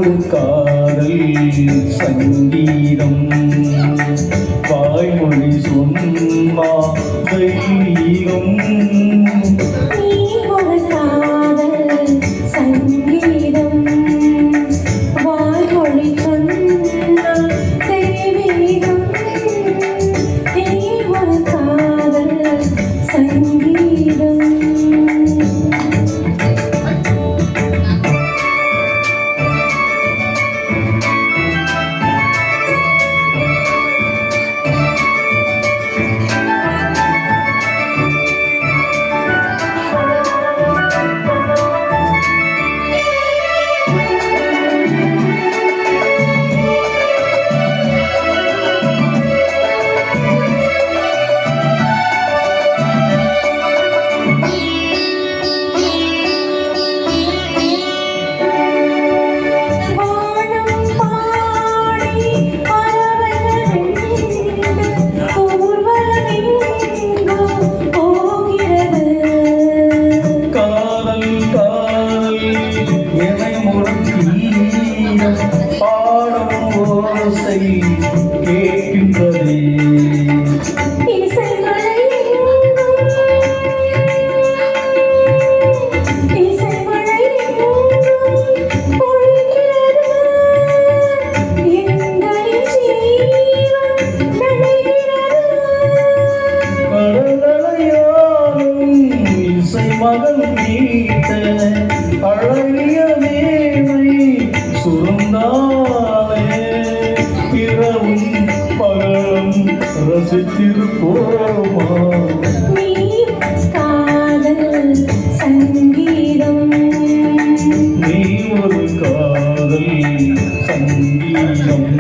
ஒரு காதல் சங்கீதம் வாய்மொழி சொன்னா தெய்வீகம் பாடும் ஓசை கேட்கின்றதே கடலையாரும் இசை மகள் மீட்ட அழகிய மேமை சுருந்தாலே இரவும் பகலும் ரசித்திருப்போமா நீ ஒரு காதல் சங்கீதம்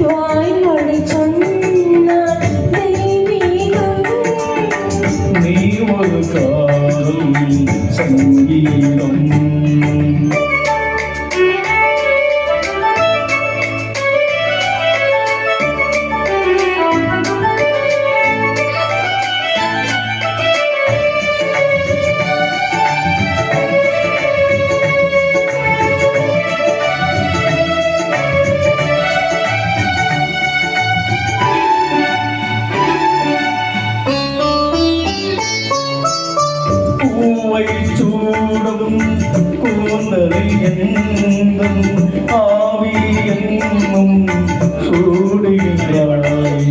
வாய்மொழி சொன்ன தெய்வீகம் நீ ஒரு காதல் சங்கீதம் பூவை சூடும் கூந்தலை எங்கும் ஆவி என்னும் சூடுகிறாய்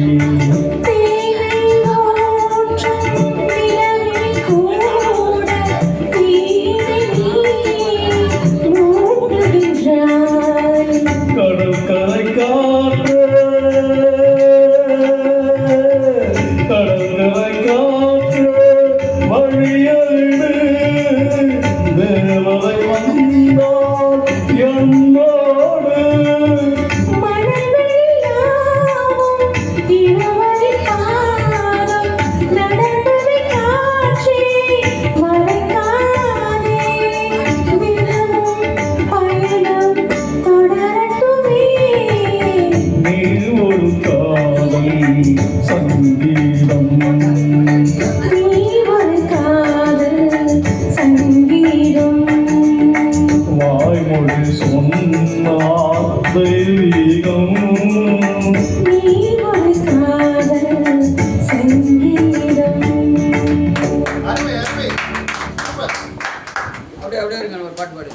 கடல் கரை காற்று கடல் கரை காற்று வழியடு தேவதை வந்தால் என்னோடு நீ ஒரு காதல் சங்கீதம் வாய்மொழி சொன்னா தெய்வீகம் அப்படியே அப்படியே இருங்க ஒரு பாட்டு பாடு